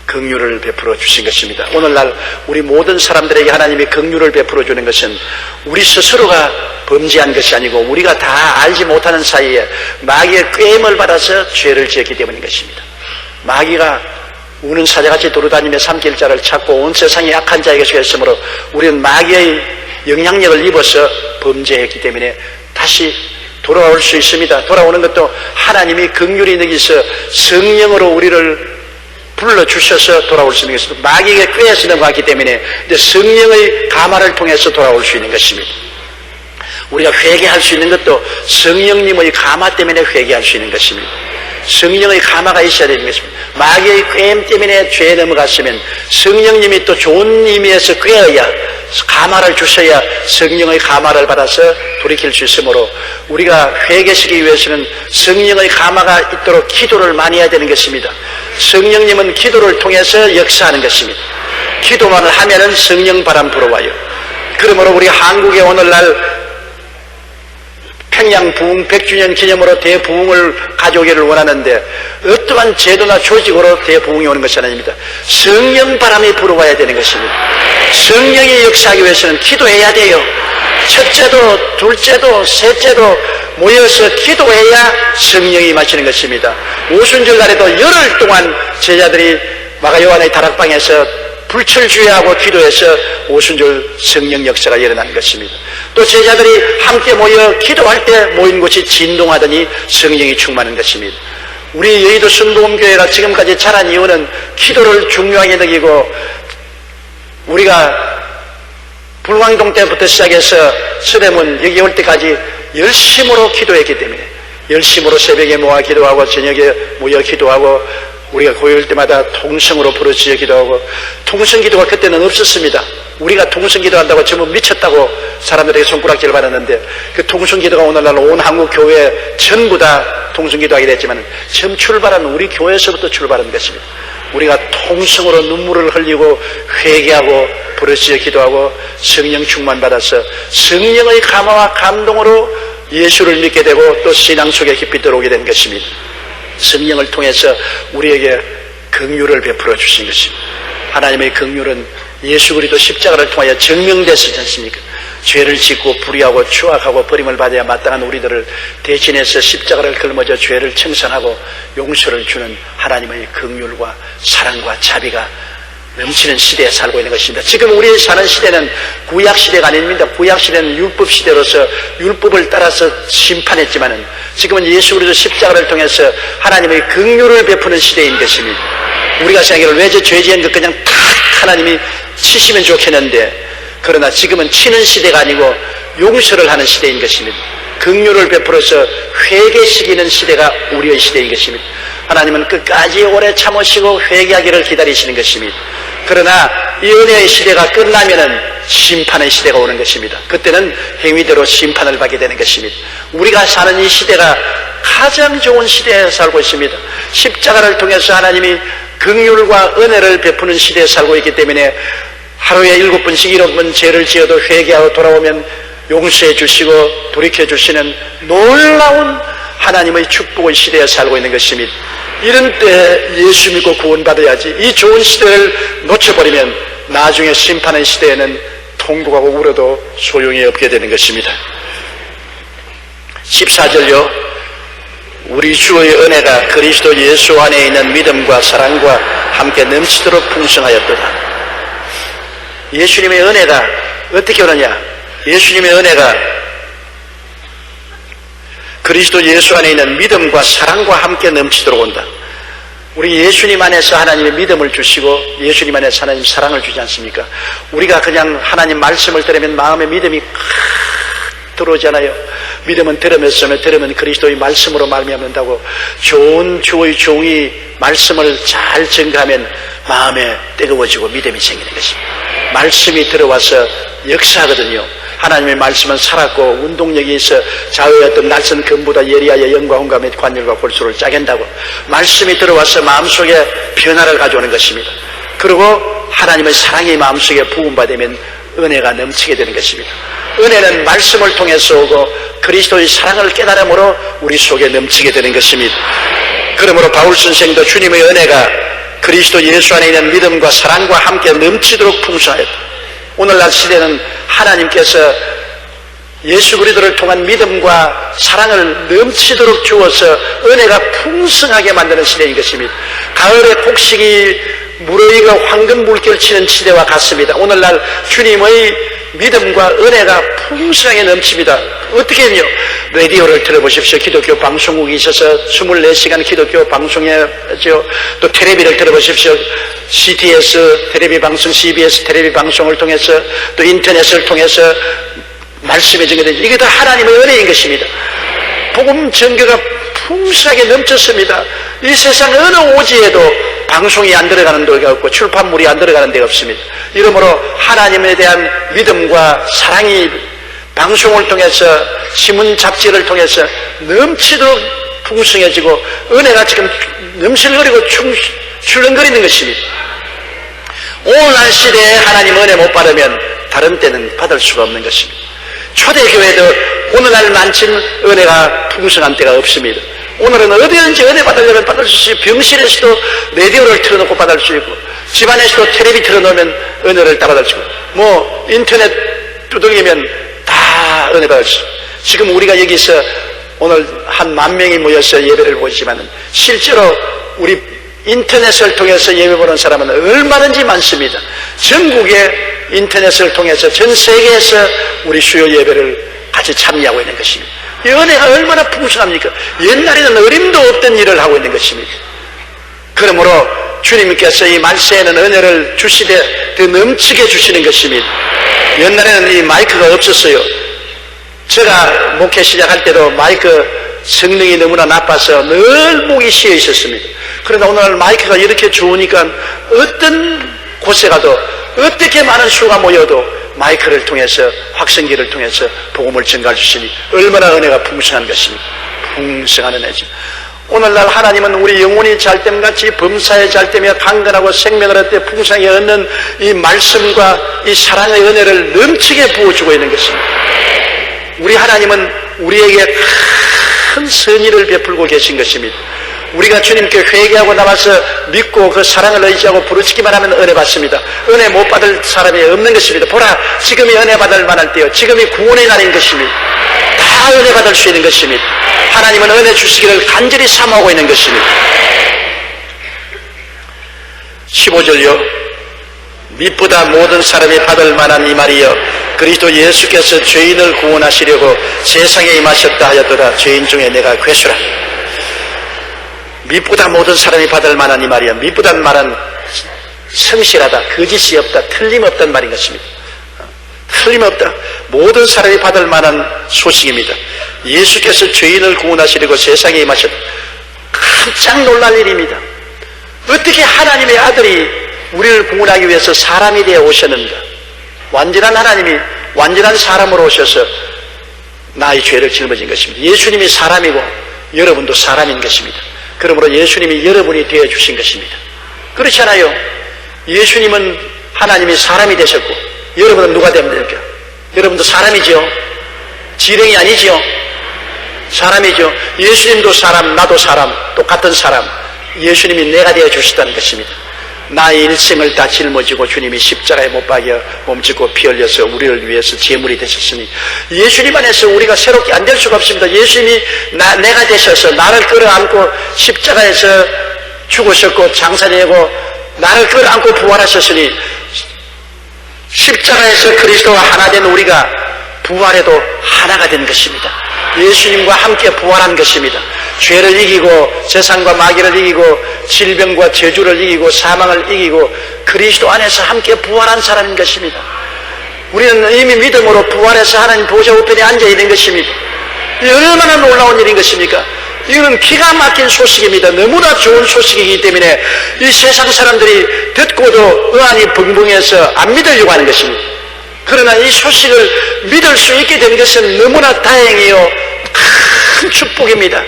긍휼을 베풀어 주신 것입니다. 오늘날 우리 모든 사람들에게 하나님이 긍휼을 베풀어 주는 것은 우리 스스로가 범죄한 것이 아니고 우리가 다 알지 못하는 사이에 마귀의 꾀임을 받아서 죄를 지었기 때문인 것입니다. 마귀가 우는 사자같이 돌아다니며 삼킬 자를 찾고 온 세상에 악한 자에게 속했으므로 우리는 마귀의 영향력을 입어서 범죄했기 때문에 다시 돌아올 수 있습니다. 돌아오는 것도 하나님이 긍휼히 여기서 성령으로 우리를 불러주셔서 돌아올 수 있는 것입니다. 마귀에게 꾀에서 넘어갔기 때문에 이제 성령의 감화를 통해서 돌아올 수 있는 것입니다. 우리가 회개할 수 있는 것도 성령님의 감화 때문에 회개할 수 있는 것입니다. 성령의 감화가 있어야 되는 것입니다. 마귀의 꾀임 때문에 죄에 넘어갔으면 성령님이 또 좋은 의미에서 꾀어야, 감화를 주셔야 성령의 감화를 받아서 돌이킬 수 있으므로 우리가 회개시키기 위해서는 성령의 감화가 있도록 기도를 많이 해야 되는 것입니다. 성령님은 기도를 통해서 역사하는 것입니다. 기도만 하면은 성령 바람 불어와요. 그러므로 우리 한국에 오늘날 평양 부흥 100주년 기념으로 대부흥을 가져오기를 원하는데 어떠한 제도나 조직으로 대부흥이 오는 것이 아닙니다. 성령 바람이 불어와야 되는 것입니다. 성령이 역사하기 위해서는 기도해야 돼요. 첫째도 둘째도 셋째도 모여서 기도해야 성령이 임하시는 것입니다. 오순절 날에도 열흘 동안 제자들이 마가 요한의 다락방에서 불철주야하고 기도해서 오순절 성령 역사가 일어난 것입니다. 또 제자들이 함께 모여 기도할 때 모인 곳이 진동하더니 성령이 충만한 것입니다. 우리 여의도 순복음교회가 지금까지 자란 이유는 기도를 중요하게 여기고, 우리가 불광동 때부터 시작해서 서대문 여기 올 때까지 열심으로 기도했기 때문에, 열심으로 새벽에 모아 기도하고 저녁에 모여 기도하고 우리가 고요일 때마다 통성으로 부르짖어 기도하고, 통성 기도가 그때는 없었습니다. 우리가 통성 기도한다고 전부 미쳤다고 사람들에게 손가락질을 받았는데, 그 통성 기도가 오늘날 온 한국 교회 전부 다 통성 기도하게 됐지만 처음 출발한 우리 교회에서부터 출발한 것입니다. 우리가 통성으로 눈물을 흘리고 회개하고 부르짖어 기도하고 성령 충만 받아서 성령의 감화와 감동으로 예수를 믿게 되고 또 신앙 속에 깊이 들어오게 된 것입니다. 성령을 통해서 우리에게 긍휼을 베풀어 주신 것입니다. 하나님의 긍휼은 예수 그리스도 십자가를 통하여 증명됐지 않습니까? 죄를 짓고 불의하고 추악하고 버림을 받아야 마땅한 우리들을 대신해서 십자가를 걸머져 죄를 청산하고 용서를 주는 하나님의 긍휼과 사랑과 자비가 넘치는 시대에 살고 있는 것입니다. 지금 우리 사는 시대는 구약 시대가 아닙니다. 구약 시대는 율법 시대로서 율법을 따라서 심판했지만은 지금은 예수 그리스도 십자가를 통해서 하나님의 긍휼을 베푸는 시대인 것입니다. 우리가 생각하기를 왜 저 죄 지은 것 그냥 탁 하나님이 치시면 좋겠는데, 그러나 지금은 치는 시대가 아니고 용서를 하는 시대인 것입니다. 긍휼을 베풀어서 회개시키는 시대가 우리의 시대인 것입니다. 하나님은 끝까지 오래 참으시고 회개하기를 기다리시는 것입니다. 그러나 이 은혜의 시대가 끝나면은 심판의 시대가 오는 것입니다. 그때는 행위대로 심판을 받게 되는 것입니다. 우리가 사는 이 시대가 가장 좋은 시대에 살고 있습니다. 십자가를 통해서 하나님이 긍휼과 은혜를 베푸는 시대에 살고 있기 때문에 하루에 7번씩 7번 죄를 지어도 회개하고 돌아오면 용서해 주시고 돌이켜 주시는 놀라운 하나님의 축복의 시대에 살고 있는 것입니다. 이런 때 예수 믿고 구원받아야지. 이 좋은 시대를 놓쳐버리면 나중에 심판의 시대에는 통곡하고 울어도 소용이 없게 되는 것입니다. 14절요. 우리 주의 은혜가 그리스도 예수 안에 있는 믿음과 사랑과 함께 넘치도록 풍성하였도다. 예수님의 은혜가 어떻게 오느냐? 예수님의 은혜가 그리스도 예수 안에 있는 믿음과 사랑과 함께 넘치도록 온다. 우리 예수님 안에서 하나님의 믿음을 주시고 예수님 안에서 하나님 사랑을 주지 않습니까? 우리가 그냥 하나님 말씀을 들으면 마음에 믿음이 들어오잖아요. 믿음은 들으면 그리스도의 말씀으로 말미암는다고. 좋은 주의 종이 말씀을 잘 증거하면 마음에 뜨거워지고 믿음이 생기는 것입니다. 말씀이 들어와서 역사하거든요. 하나님의 말씀은 살았고 운동력이 있어 좌우의 어떤 날선 금보다 예리하여 영과 혼과 및 관절과 골수를 짜겐다고. 말씀이 들어와서 마음속에 변화를 가져오는 것입니다. 그리고 하나님의 사랑이 마음속에 부음받으면 은혜가 넘치게 되는 것입니다. 은혜는 말씀을 통해서 오고 그리스도의 사랑을 깨달음으로 우리 속에 넘치게 되는 것입니다. 그러므로 바울 선생도 주님의 은혜가 그리스도 예수 안에 있는 믿음과 사랑과 함께 넘치도록 풍성하였다. 오늘날 시대는 하나님께서 예수 그리스도를 통한 믿음과 사랑을 넘치도록 주어서 은혜가 풍성하게 만드는 시대인 것입니다. 가을에 곡식이 무르익어 황금 물결 치는 시대와 같습니다. 오늘날 주님의 믿음과 은혜가 풍성하게 넘칩니다. 어떻게 했냐? 라디오를 들어보십시오. 기독교 방송국이 있어서 24시간 기독교 방송이죠. 또 텔레비를 들어보십시오. CTS 텔레비 방송, CBS 텔레비 방송을 통해서 또 인터넷을 통해서 말씀이 전개되죠. 이게 다 하나님의 은혜인 것입니다. 복음 전개가 풍성하게 넘쳤습니다. 이 세상 어느 오지에도 방송이 안 들어가는 데가 없고 출판물이 안 들어가는 데가 없습니다. 이러므로 하나님에 대한 믿음과 사랑이 방송을 통해서 신문 잡지를 통해서 넘치도록 풍성해지고 은혜가 지금 넘실거리고 출렁거리는 것입니다. 오늘날 시대에 하나님 은혜 못 받으면 다른 때는 받을 수가 없는 것입니다. 초대교회도 오늘날 많은 은혜가 풍성한 때가 없습니다. 오늘은 어디든지 은혜 받으려면 받을 수 있고 병실에서도 라디오를 틀어놓고 받을 수 있고 집안에서도 텔레비 틀어놓으면 은혜를 다 받을 수 있고 뭐 인터넷 두들기면 다 은혜 받을 수 있고 지금 우리가 여기서 오늘 한 10,000명이 모여서 예배를 보지만 실제로 우리 인터넷을 통해서 예배 보는 사람은 얼마든지 많습니다. 전국에 인터넷을 통해서 전 세계에서 우리 수요 예배를 같이 참여하고 있는 것입니다. 이 은혜가 얼마나 풍성합니까? 옛날에는 어림도 없던 일을 하고 있는 것입니다. 그러므로 주님께서 이 말세에는 은혜를 주시되 더 넘치게 주시는 것입니다. 옛날에는 이 마이크가 없었어요. 제가 목회 시작할 때도 마이크 성능이 너무나 나빠서 늘 목이 쉬어 있었습니다. 그러나 오늘 마이크가 이렇게 좋으니까 어떤 곳에 가도 어떻게 많은 수가 모여도 마이크를 통해서 확성기를 통해서 복음을 전가해 주시니 얼마나 은혜가 풍성한 것입니까? 풍성한 은혜죠. 오늘날 하나님은 우리 영혼이 잘됨같이 범사에 잘되며 강건하고 생명을 얻되 풍성하게 얻는 이 말씀과 이 사랑의 은혜를 넘치게 부어주고 있는 것입니다. 우리 하나님은 우리에게 큰 선의를 베풀고 계신 것입니다. 우리가 주님께 회개하고 나와서 믿고 그 사랑을 의지하고 부르짖기만 하면 은혜 받습니다. 은혜 못 받을 사람이 없는 것입니다. 보라, 지금이 은혜 받을 만할 때요, 지금이 구원의 날인 것입니다. 다 은혜 받을 수 있는 것입니다. 하나님은 은혜 주시기를 간절히 사모하고 있는 것입니다. 15절요. 믿보다 모든 사람이 받을 만한 이 말이여, 그리스도 예수께서 죄인을 구원하시려고 세상에 임하셨다 하였도다. 죄인 중에 내가 괴수라. 믿보다 모든 사람이 받을 만한 이 말이야. 믿보다는 말은 성실하다, 거짓이 없다, 틀림없다는 말인 것입니다. 틀림없다. 모든 사람이 받을 만한 소식입니다. 예수께서 죄인을 구원하시려고 세상에 임하셨다. 깜짝 놀랄 일입니다. 어떻게 하나님의 아들이 우리를 구원하기 위해서 사람이 되어 오셨는가? 완전한 하나님이 완전한 사람으로 오셔서 나의 죄를 짊어진 것입니다. 예수님이 사람이고 여러분도 사람인 것입니다. 그러므로 예수님이 여러분이 되어주신 것입니다. 그렇잖아요. 예수님은 하나님이 사람이 되셨고 여러분은 누가 되면 됩니까? 여러분도 사람이죠. 지렁이 아니죠. 사람이죠. 예수님도 사람, 나도 사람, 똑같은 사람. 예수님이 내가 되어 주셨다는 것입니다. 나의 일생을 다 짊어지고 주님이 십자가에 못 박여 몸짓고 피 흘려서 우리를 위해서 제물이 되셨으니 예수님 안에서 우리가 새롭게 안 될 수가 없습니다. 예수님이 내가 되셔서 나를 끌어안고 십자가에서 죽으셨고 장사되고 나를 끌어안고 부활하셨으니 십자가에서 그리스도와 하나 된 우리가 부활해도 하나가 된 것입니다. 예수님과 함께 부활한 것입니다. 죄를 이기고 세상과 마귀를 이기고 질병과 저주를 이기고 사망을 이기고 그리스도 안에서 함께 부활한 사람인 것입니다. 우리는 이미 믿음으로 부활해서 하나님 보좌 우편에 앉아 있는 것입니다. 이 얼마나 놀라운 일인 것입니까? 이거는 기가 막힌 소식입니다. 너무나 좋은 소식이기 때문에 이 세상 사람들이 듣고도 의안이 벙벙해서 안 믿으려고 하는 것입니다. 그러나 이 소식을 믿을 수 있게 된 것은 너무나 다행이요 큰 축복입니다.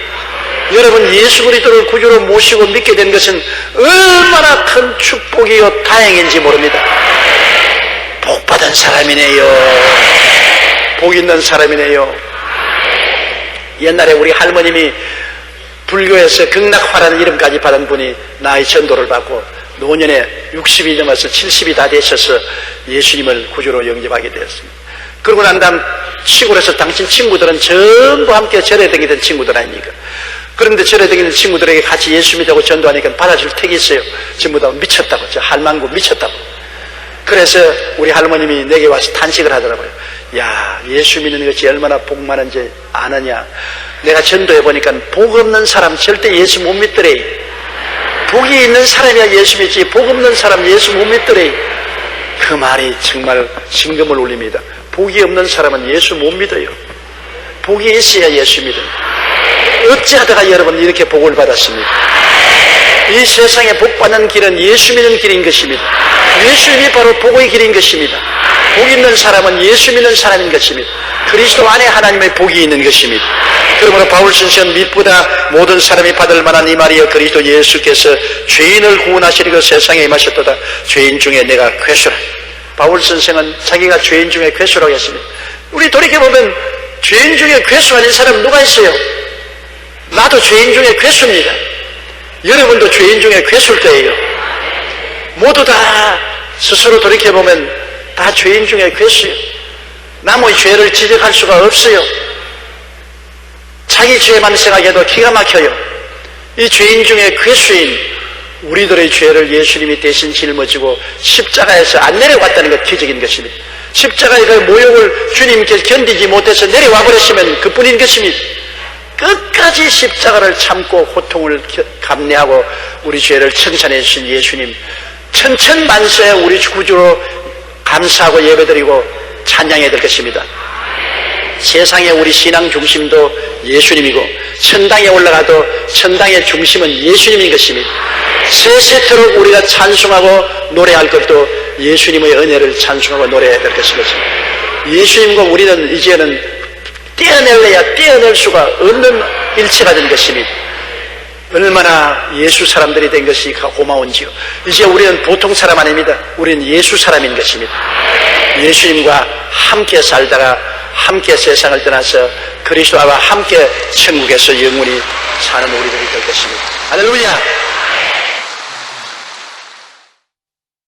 여러분, 예수 그리스도를 구주로 모시고 믿게 된 것은 얼마나 큰 축복이요 다행인지 모릅니다. 복 받은 사람이네요. 복 있는 사람이네요. 옛날에 우리 할머님이 불교에서 극락화라는 이름까지 받은 분이 나의 전도를 받고 노년에 60이 넘어서 70이 다 되셔서 예수님을 구주로 영접하게 되었습니다. 그러고 난 다음 시골에서 당신 친구들은 전부 함께 절에 다니던 친구들 아닙니까? 그런데 절에 다니는 친구들에게 같이 예수 믿다고 전도하니까 받아줄 택이 있어요. 전부 다 미쳤다고, 저 할망구 미쳤다고. 그래서 우리 할머님이 내게 와서 탄식을 하더라고요. 야, 예수 믿는 것이 얼마나 복 많은지 아느냐. 내가 전도해보니까 복 없는 사람 절대 예수 못 믿더래. 복이 있는 사람이야 예수 믿지, 복 없는 사람 예수 못 믿더래. 그 말이 정말 심금을 울립니다. 복이 없는 사람은 예수 못 믿어요. 복이 있어야 예수 믿어요. 어찌하다가 여러분 이렇게 복을 받았습니까? 이 세상에 복 받는 길은 예수 믿는 길인 것입니다. 예수님이 바로 복의 길인 것입니다. 복 있는 사람은 예수 믿는 사람인 것입니다. 그리스도 안에 하나님의 복이 있는 것입니다. 그러므로 바울 선생은 mit보다 모든 사람이 받을 만한 이 말이여 그리스도 예수께서 죄인을 구원하시려고 세상에 임하셨도다. 죄인 중에 내가 괴수라. 바울 선생은 자기가 죄인 중에 괴수라고 했습니다. 우리 돌이켜보면 죄인 중에 괴수 아닌 사람 누가 있어요? 나도 죄인 중에 괴수입니다. 여러분도 죄인 중에 괴수일 거예요. 모두 다 스스로 돌이켜보면 다 죄인 중에 괴수예요. 남의 죄를 지적할 수가 없어요. 자기 죄만 생각해도 기가 막혀요. 이 죄인 중에 괴수인 우리들의 죄를 예수님이 대신 짊어지고 십자가에서 안 내려갔다는 것 기적인 것입니다. 십자가의 그 모욕을 주님께서 견디지 못해서 내려와 버렸으면 그뿐인 것입니다. 끝까지 십자가를 참고 고통을 감내하고 우리 죄를 청산해 주신 예수님, 천천만세 우리 구주로 감사하고 예배드리고 찬양해야 될 것입니다. 세상의 우리 신앙 중심도 예수님이고 천당에 올라가도 천당의 중심은 예수님인 것입니다. 세세토록 우리가 찬송하고 노래할 것도 예수님의 은혜를 찬송하고 노래해야 될 것입니다. 예수님과 우리는 이제는 떼어낼래야 떼어낼 수가 없는 일체가 된 것입니다. 얼마나 예수 사람들이 된 것이 고마운지요. 이제 우리는 보통 사람 아닙니다. 우리는 예수 사람인 것입니다. 예수님과 함께 살다가 함께 세상을 떠나서 그리스도와 함께 천국에서 영원히 사는 우리들이 될 것입니다. 할렐루야.